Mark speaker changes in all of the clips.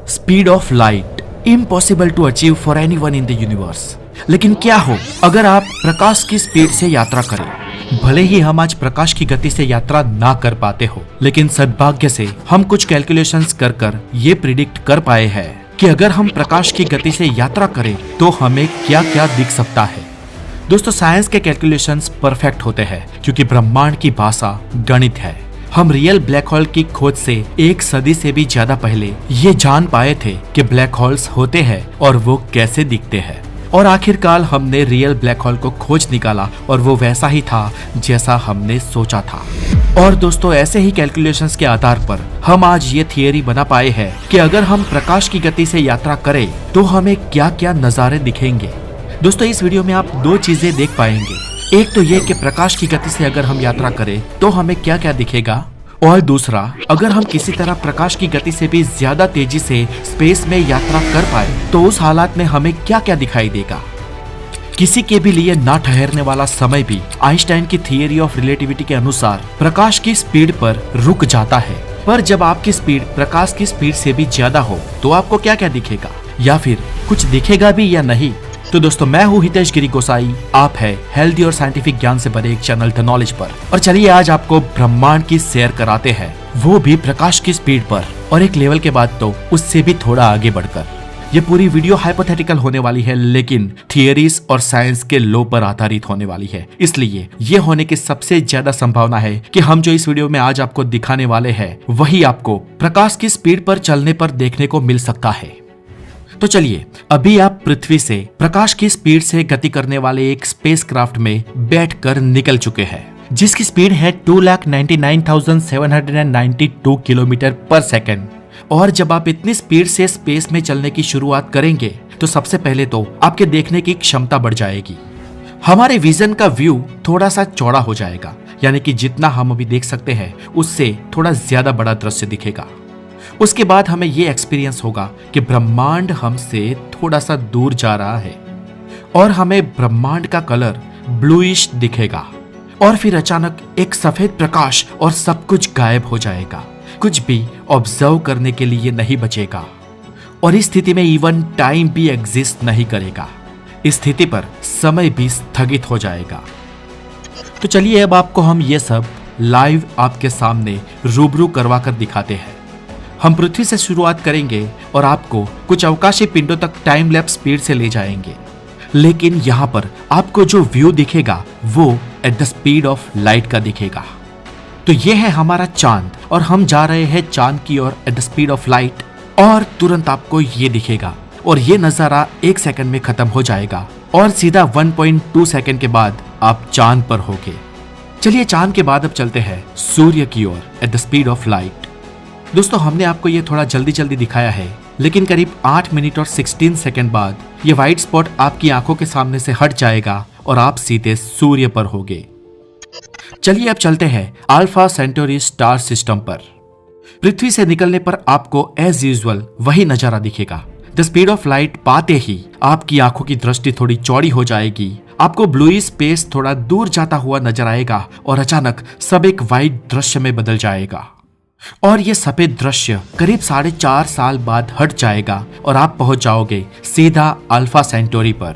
Speaker 1: Speed of light impossible to achieve for anyone in the universe. लेकिन क्या हो अगर आप प्रकाश की स्पीड से यात्रा करें। भले ही हम आज प्रकाश की गति से यात्रा ना कर पाते हो, लेकिन सद्भाग्य से हम कुछ कैलकुलेशंस कर ये प्रिडिक्ट कर पाए हैं कि अगर हम प्रकाश की गति से यात्रा करें तो हमें क्या क्या दिख सकता है। दोस्तों, साइंस के कैलकुलेशंस परफेक्ट होते हैं क्योंकि ब्रह्मांड की भाषा गणित है। हम रियल ब्लैक होल की खोज से 1 सदी से भी ज्यादा पहले ये जान पाए थे कि ब्लैक होल्स होते हैं और वो कैसे दिखते हैं। और आखिरकार हमने रियल ब्लैक होल को खोज निकाला और वो वैसा ही था जैसा हमने सोचा था। और दोस्तों, ऐसे ही कैलकुलेशंस के आधार पर हम आज ये थियरी बना पाए हैं कि अगर हम प्रकाश की गति से यात्रा करें तो हमें क्या क्या नजारे दिखेंगे। दोस्तों, इस वीडियो में आप 2 चीजें देख पाएंगे। एक तो ये कि प्रकाश की गति से अगर हम यात्रा करें तो हमें क्या क्या दिखेगा, और दूसरा, अगर हम किसी तरह प्रकाश की गति से भी ज्यादा तेजी से स्पेस में यात्रा कर पाए तो उस हालात में हमें क्या क्या दिखाई देगा। किसी के भी लिए ना ठहरने वाला समय भी आइंस्टाइन की थियरी ऑफ रिलेटिविटी के अनुसार प्रकाश की स्पीड पर रुक जाता है। पर जब आपकी स्पीड प्रकाश की स्पीड से भी ज्यादा हो तो आपको क्या क्या दिखेगा, या फिर कुछ दिखेगा भी या नहीं। तो दोस्तों, मैं हूँ हितेश गिरी गोसाई, आप है हेल्दी और साइंटिफिक ज्ञान से भरे एक चैनल द नॉलेज पर। और चलिए आज आपको ब्रह्मांड की सैर कराते हैं, वो भी प्रकाश की स्पीड पर, और एक लेवल के बाद तो उससे भी थोड़ा आगे बढ़कर। ये पूरी वीडियो हाइपोथेटिकल होने वाली है, लेकिन थियरीज और साइंस के लॉ पर आधारित होने वाली है। इसलिए ये होने की सबसे ज्यादा संभावना है कि हम जो इस वीडियो में आज आपको दिखाने वाले हैं वही आपको प्रकाश की स्पीड पर चलने पर देखने को मिल सकता है। तो चलिए, अभी आप पृथ्वी से प्रकाश की स्पीड से गति करने वाले एक स्पेसक्राफ्ट में बैठकर निकल चुके हैं, जिसकी स्पीड है 2,99,792 किलोमीटर पर सेकंड। और जब आप इतनी स्पीड से स्पेस में चलने की शुरुआत करेंगे तो सबसे पहले तो आपके देखने की क्षमता बढ़ जाएगी। हमारे विजन का व्यू थोड़ा सा चौड़ा हो जाएगा, यानी कि जितना हम अभी देख सकते हैं उससे थोड़ा ज्यादा बड़ा दृश्य दिखेगा। उसके बाद हमें यह एक्सपीरियंस होगा कि ब्रह्मांड हमसे थोड़ा सा दूर जा रहा है और हमें ब्रह्मांड का कलर ब्लूइश दिखेगा। और फिर अचानक एक सफेद प्रकाश और सब कुछ गायब हो जाएगा, कुछ भी ऑब्जर्व करने के लिए नहीं बचेगा। और इस स्थिति में इवन टाइम भी एग्जिस्ट नहीं करेगा। इस स्थिति पर समय भी स्थगित हो जाएगा। तो चलिए, अब आपको हम ये सब लाइव आपके सामने रूबरू करवा कर दिखाते हैं। हम पृथ्वी से शुरुआत करेंगे और आपको कुछ अवकाशी पिंडों तक टाइम लैप्स स्पीड से ले जाएंगे। लेकिन यहाँ पर आपको जो व्यू दिखेगा वो eight the speed of light का दिखेगा। तो ये है हमारा चांद और हम जा रहे हैं चांद की ओर at the speed of light. और तुरंत आपको ये दिखेगा और ये नजारा 1 सेकंड में खत्म हो जाएगा और सीधा 1.2 सेकंड के बाद आप चांद पर होगे। चलिए, चांद के बाद अब चलते हैं सूर्य की ओर at the speed of light. दोस्तों, हमने आपको ये थोड़ा जल्दी दिखाया है, लेकिन करीब 8 मिनट और 16 सेकंड बाद ये व्हाइट स्पॉट आपकी आंखों के सामने से हट जाएगा और आप सीधे सूर्य पर होगे। चलिए, अब चलते हैं अल्फा सेंटोरी स्टार सिस्टम पर। पृथ्वी से निकलने पर आपको एज यूजुअल वही नजारा दिखेगा। द स्पीड ऑफ लाइट पाते ही आपकी आंखों की दृष्टि थोड़ी चौड़ी हो जाएगी, आपको ब्लूइश स्पेस थोड़ा दूर जाता हुआ नजर आएगा और अचानक सब एक व्हाइट दृश्य में बदल जाएगा। और ये सफेद दृश्य करीब 4.5 साल बाद हट जाएगा और आप पहुंच जाओगे सीधा अल्फा सेंटोरी पर।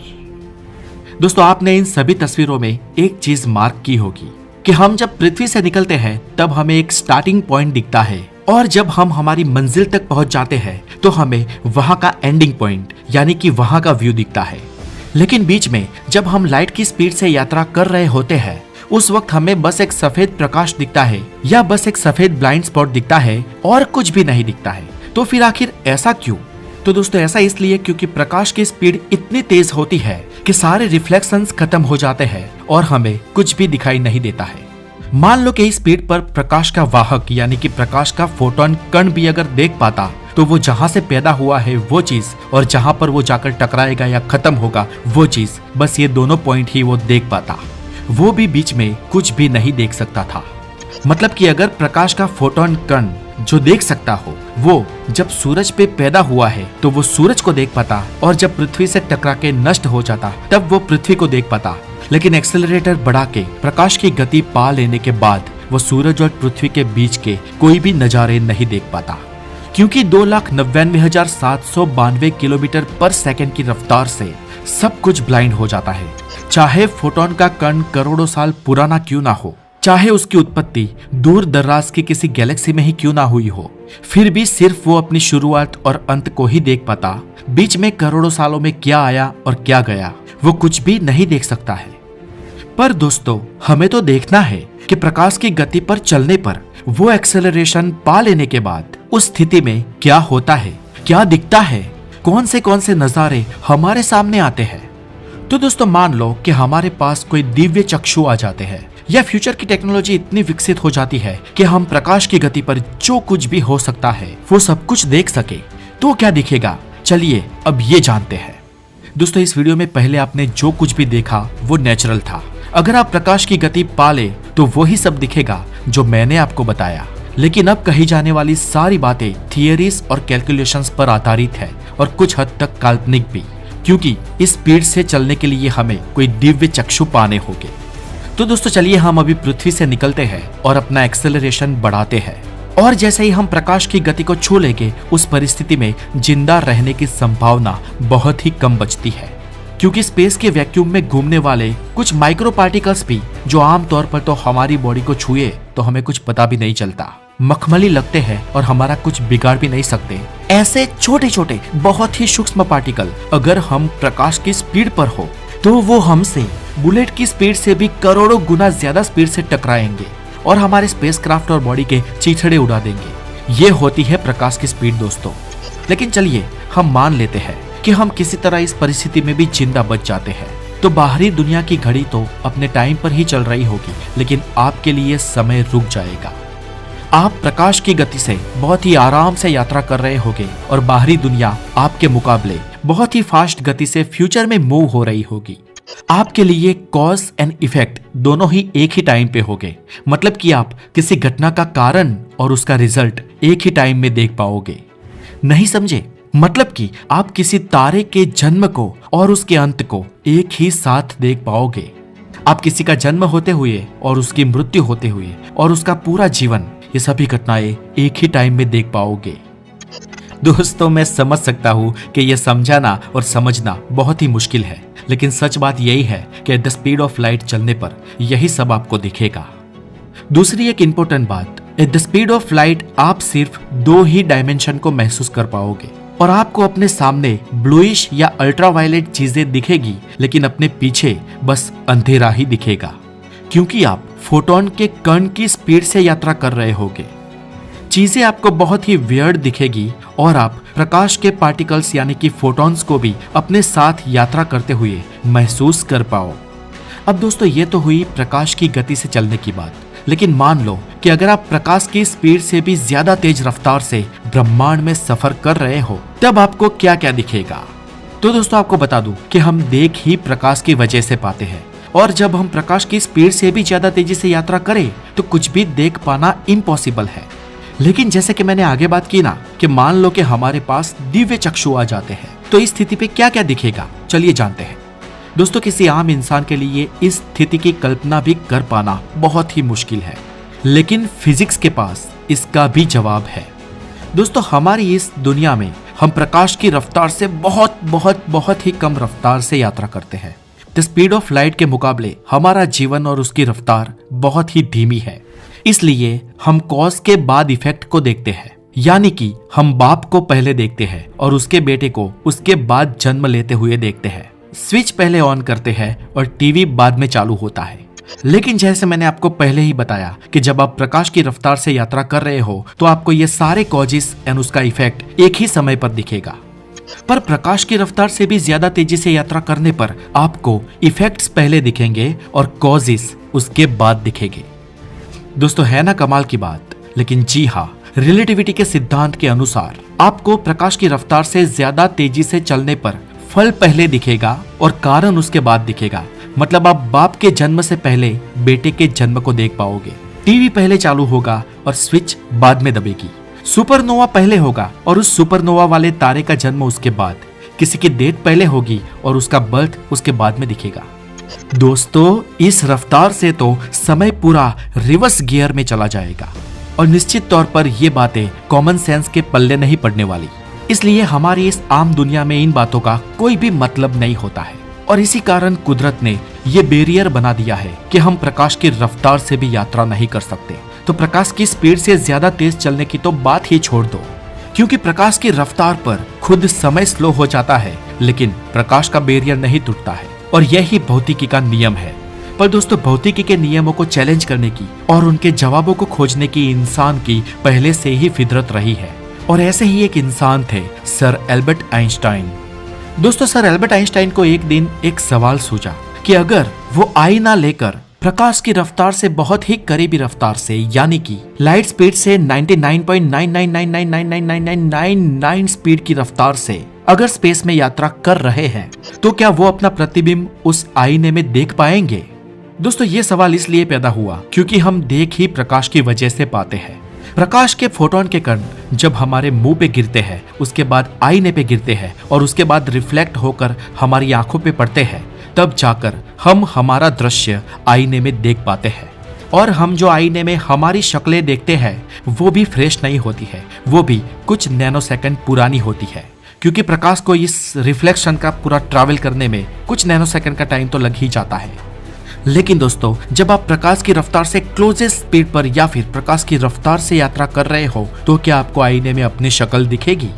Speaker 1: दोस्तों, आपने इन सभी तस्वीरों में एक चीज मार्क की होगी कि हम जब पृथ्वी से निकलते हैं तब हमें एक स्टार्टिंग पॉइंट दिखता है, और जब हम हमारी मंजिल तक पहुंच जाते हैं तो हमें वहां का एंडिंग पॉइंट यानी कि वहां का व्यू दिखता है। लेकिन बीच में जब हम लाइट की स्पीड से यात्रा कर रहे होते हैं उस वक्त हमें बस एक सफेद प्रकाश दिखता है या बस एक सफेद ब्लाइंड स्पॉट दिखता है और कुछ भी नहीं दिखता है। तो फिर आखिर ऐसा क्यों? तो दोस्तों, ऐसा इसलिए क्योंकि प्रकाश की स्पीड इतनी तेज होती है कि सारे रिफ्लेक्शंस खत्म हो जाते हैं और हमें कुछ भी दिखाई नहीं देता है। मान लो कि इस स्पीड पर प्रकाश का वाहक यानी कि प्रकाश का फोटोन कण भी अगर देख पाता तो वो जहां से पैदा हुआ है वो चीज और जहां पर वो जाकर टकराएगा या खत्म होगा वो चीज, बस ये दोनों पॉइंट ही वो देख पाता। वो भी बीच में कुछ भी नहीं देख सकता था। मतलब कि अगर प्रकाश का फोटोन कण जो देख सकता हो वो जब सूरज पे पैदा हुआ है तो वो सूरज को देख पाता, और जब पृथ्वी से टकरा के नष्ट हो जाता तब वो पृथ्वी को देख पाता। लेकिन एक्सेलरेटर बढ़ा के प्रकाश की गति पा लेने के बाद वो सूरज और पृथ्वी के बीच के कोई भी नजारे नहीं देख पाता। क्योंकि 2,99,792 किलोमीटर पर सेकंड की रफ्तार से सब कुछ ब्लाइंड हो जाता है। चाहे फोटोन का कण करोड़ों साल पुराना क्यों ना हो, चाहे उसकी उत्पत्ति दूर दराज की किसी गैलेक्सी में ही क्यों ना हुई हो, फिर भी सिर्फ वो अपनी शुरुआत और अंत को ही देख पाता। बीच में करोड़ों सालों में क्या आया और क्या गया, वो कुछ भी नहीं देख सकता है। पर दोस्तों, हमें तो देखना है कि प्रकाश की गति पर चलने पर वो एक्सेलरेशन पा लेने के बाद उस स्थिति में क्या होता है, क्या दिखता है, कौन से नजारे हमारे सामने आते हैं। तो दोस्तों, मान लो कि हमारे पास कोई दिव्य चक्षु आ जाते हैं या फ्यूचर की टेक्नोलॉजी इतनी विकसित हो जाती है कि हम प्रकाश की गति पर जो कुछ भी हो सकता है वो सब कुछ देख सके, तो क्या दिखेगा? चलिए अब ये जानते हैं। दोस्तों, इस वीडियो में पहले आपने जो कुछ भी देखा वो नेचुरल था। अगर आप प्रकाश की गति पा ले तो वही सब दिखेगा जो मैंने आपको बताया। लेकिन अब कही जाने वाली सारी बातें थियरीज और कैलकुलेशंस पर आधारित है और कुछ हद तक काल्पनिक भी, क्योंकि इस स्पीड से चलने के लिए हमें कोई दिव्य चक्षु पाने होंगे। तो दोस्तों, चलिए हम अभी पृथ्वी से निकलते हैं और अपना एक्सेलरेशन बढ़ाते हैं, और जैसे ही हम प्रकाश की गति को छू लेंगे उस परिस्थिति में जिंदा रहने की संभावना बहुत ही कम बचती है, क्योंकि स्पेस के वैक्यूम में घूमने वाले कुछ माइक्रो पार्टिकल्स भी, जो आमतौर पर तो हमारी बॉडी को छुए तो हमें कुछ पता भी नहीं चलता, मखमली लगते हैं और हमारा कुछ बिगाड़ भी नहीं सकते, ऐसे छोटे छोटे बहुत ही सूक्ष्म पार्टिकल अगर हम प्रकाश की स्पीड पर हो तो वो हमसे बुलेट की स्पीड से भी करोड़ों गुना ज्यादा स्पीड से टकराएंगे और हमारे स्पेसक्राफ्ट और बॉडी के चीथड़े उड़ा देंगे। ये होती है प्रकाश की स्पीड दोस्तों। लेकिन चलिए हम मान लेते हैं कि हम किसी तरह इस परिस्थिति में भी जिंदा बच जाते हैं, तो बाहरी दुनिया की घड़ी तो अपने टाइम पर ही चल रही होगी, लेकिन आपके लिए समय रुक जाएगा। आप प्रकाश की गति से बहुत ही आराम से यात्रा कर रहे होंगे और बाहरी दुनिया आपके मुकाबले बहुत ही फास्ट गति से फ्यूचर में मूव हो रही होगी। आपके लिए कॉज एंड इफेक्ट दोनों ही एक ही टाइम पे होंगे, मतलब कि आप किसी घटना का कारण और उसका रिजल्ट एक ही टाइम में देख पाओगे। नहीं समझे? मतलब कि आप किसी तारे के जन्म को और उसके अंत को एक ही साथ देख पाओगे। आप किसी का जन्म होते हुए और उसकी मृत्यु होते हुए और उसका पूरा जीवन, ये सभी घटनाएं एक ही टाइम में देख पाओगे। दोस्तों, मैं समझ सकता हूँ कि यह समझाना और समझना बहुत ही मुश्किल है, लेकिन सच बात यही है कि eight the speed of light चलने पर यही सब आपको दिखेगा। दूसरी एक इंपॉर्टेंट बात, eight the speed of light आप सिर्फ दो ही डायमेंशन को महसूस कर पाओगे और आपको अपने सामने ब्लूइश या अल्ट्रावायलेट चीजें दिखेगी, लेकिन अपने पीछे बस अंधेरा ही दिखेगा, क्योंकि आप फोटोन के कण की स्पीड से यात्रा कर रहे होगे। चीजें आपको बहुत ही वियर्ड दिखेगी और आप प्रकाश के पार्टिकल्स यानी कि फोटॉन्स को भी अपने साथ यात्रा करते हुए महसूस कर पाओ। अब दोस्तों, ये तो हुई प्रकाश की गति से चलने की बात, लेकिन मान लो कि अगर आप प्रकाश की स्पीड से भी ज्यादा तेज रफ्तार से ब्रह्मांड में सफर कर रहे हो, तब आपको क्या क्या दिखेगा। तो दोस्तों, आपको बता दूं कि हम देख ही प्रकाश की वजह से पाते हैं, और जब हम प्रकाश की स्पीड से भी ज्यादा तेजी से यात्रा करें तो कुछ भी देख पाना इम्पॉसिबल है। लेकिन जैसे कि मैंने आगे बात की ना कि मान लो कि हमारे पास दिव्य चक्षु आ जाते हैं, तो इस स्थिति पे क्या क्या दिखेगा, चलिए जानते हैं। दोस्तों, किसी आम इंसान के लिए इस स्थिति की कल्पना भी कर पाना बहुत ही मुश्किल है, लेकिन फिजिक्स के पास इसका भी जवाब है। दोस्तों, हमारी इस दुनिया में हम प्रकाश की रफ्तार से बहुत बहुत बहुत ही कम रफ्तार से यात्रा करते हैं। द स्पीड ऑफ लाइट के मुकाबले हमारा जीवन और उसकी रफ्तार बहुत ही धीमी है, इसलिए हम कॉज के बाद इफेक्ट को देखते हैं, यानी कि हम बाप को पहले देखते हैं और उसके बेटे को उसके बाद जन्म लेते हुए देखते हैं। स्विच पहले ऑन करते हैं और टीवी बाद में चालू होता है। लेकिन जैसे मैंने आपको पहले ही बताया कि जब आप प्रकाश की रफ्तार से यात्रा कर रहे हो तो आपको ये सारे कॉजेस एंड उसका इफेक्ट एक ही समय पर दिखेगा। पर प्रकाश की रफ्तार से भी ज्यादा तेजी से यात्रा करने पर आपको इफेक्ट्स पहले दिखेंगे और कॉजेस उसके बाद दिखेंगे। दोस्तों, है ना कमाल की बात? लेकिन जी हाँ, रिलेटिविटी के सिद्धांत के अनुसार आपको प्रकाश की रफ्तार से ज्यादा तेजी से चलने पर फल पहले दिखेगा और कारण उसके बाद दिखेगा। मतलब आप बाप के जन्म से पहले बेटे के जन्म को देख पाओगे। टीवी पहले चालू होगा और स्विच बाद में दबेगी। सुपरनोवा पहले होगा और उस सुपरनोवा वाले तारे का जन्म उसके बाद। किसी की डेथ पहले होगी और उसका बर्थ उसके बाद में दिखेगा। दोस्तों, इस रफ्तार से तो समय पूरा रिवर्स गियर में चला जाएगा। और निश्चित तौर पर ये बातें कॉमन सेंस के पल्ले नहीं पड़ने वाली। इसलिए हमारी इस आम दुनिया में इन बातों का कोई भी मतलब नहीं होता है और इसी कारण कुदरत ने ये बैरियर बना दिया है कि हम प्रकाश की रफ्तार से भी यात्रा नहीं कर सकते। तो प्रकाश की स्पीड से ज्यादा तेज चलने की तो बात ही छोड़ दो, क्योंकि प्रकाश की रफ्तार पर खुद समय स्लो हो जाता है, लेकिन प्रकाश का बैरियर नहीं टूटता है और यही भौतिकी का नियम है। पर दोस्तों, भौतिकी के नियमों को चैलेंज करने की और उनके जवाबों को खोजने की इंसान की पहले से ही फितरत रही है और ऐसे ही एक इंसान थे सर एल्बर्ट आइंस्टाइन। दोस्तों, सर एल्बर्ट आइंस्टाइन को एक दिन एक सवाल सूझा कि अगर वो आईना लेकर प्रकाश की रफ्तार से बहुत ही करीबी रफ्तार से, यानी कि लाइट स्पीड से 99.9999999999 स्पीड की रफ्तार से अगर स्पेस में यात्रा कर रहे हैं, तो क्या वो अपना प्रतिबिंब उस आईने में देख पाएंगे? दोस्तों, ये सवाल इसलिए पैदा हुआ क्योंकि हम देख ही प्रकाश की वजह से पाते हैं। प्रकाश के फोटोन के कण जब हमारे मुंह पे गिरते हैं, उसके बाद आईने पे गिरते हैं और उसके बाद रिफ्लेक्ट होकर हमारी आंखों पे पड़ते हैं, तब जाकर हम हमारा दृश्य आईने में देख पाते हैं। और हम जो आईने में हमारी शक्लें देखते हैं वो भी फ्रेश नहीं होती है, वो भी कुछ नैनोसेकंड पुरानी होती है, क्योंकि प्रकाश को इस रिफ्लेक्शन का पूरा ट्रैवल करने में कुछ नैनोसेकंड का टाइम तो लग ही जाता है। लेकिन दोस्तों, जब आप प्रकाश की रफ्तार से क्लोजेस्ट स्पीड पर या फिर प्रकाश की रफ्तार से यात्रा कर रहे हो, तो क्या आपको आईने में अपनी शक्ल दिखेगी?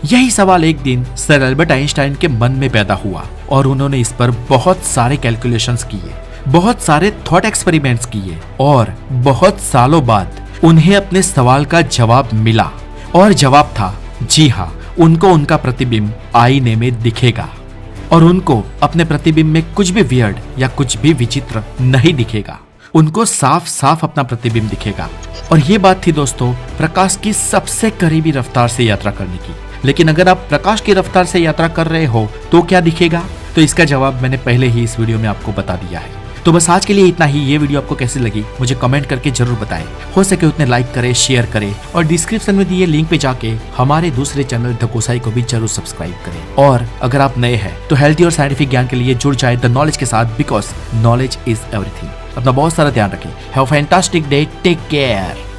Speaker 1: यही सवाल एक दिन सर एल्बर्ट आइंस्टाइन के मन में पैदा हुआ और उन्होंने इस पर बहुत सारे कैलकुलेशंस किए, बहुत सारे थॉट एक्सपेरिमेंट्स किए और बहुत सालों बाद उन्हें अपने सवाल का जवाब मिला। और जवाब था, जी हाँ, उनको उनका प्रतिबिंब आईने में दिखेगा और उनको अपने प्रतिबिंब में कुछ भी वियर्ड या कुछ भी विचित्र नहीं दिखेगा। उनको साफ साफ अपना प्रतिबिंब दिखेगा। और ये बात थी दोस्तों प्रकाश की सबसे करीबी रफ्तार से यात्रा करने की। लेकिन अगर आप प्रकाश की रफ्तार से यात्रा कर रहे हो तो क्या दिखेगा? तो इसका जवाब मैंने पहले ही इस वीडियो में आपको बता दिया है। तो बस आज के लिए इतना ही। ये वीडियो आपको कैसी लगी मुझे कमेंट करके जरूर बताएं। हो सके उतने लाइक करें, शेयर करें और डिस्क्रिप्शन में दिए लिंक पे जाके हमारे दूसरे चैनल द गोसाई को भी जरूर सब्सक्राइब करें। और अगर आप नए हैं तो हेल्थी और साइंटिफिक ज्ञान के लिए जुड़ जाए द नॉलेज के साथ, बिकॉज नॉलेज इज एवरीथिंग। अपना बहुत सारा ध्यान रखें। Have a fantastic day, take care.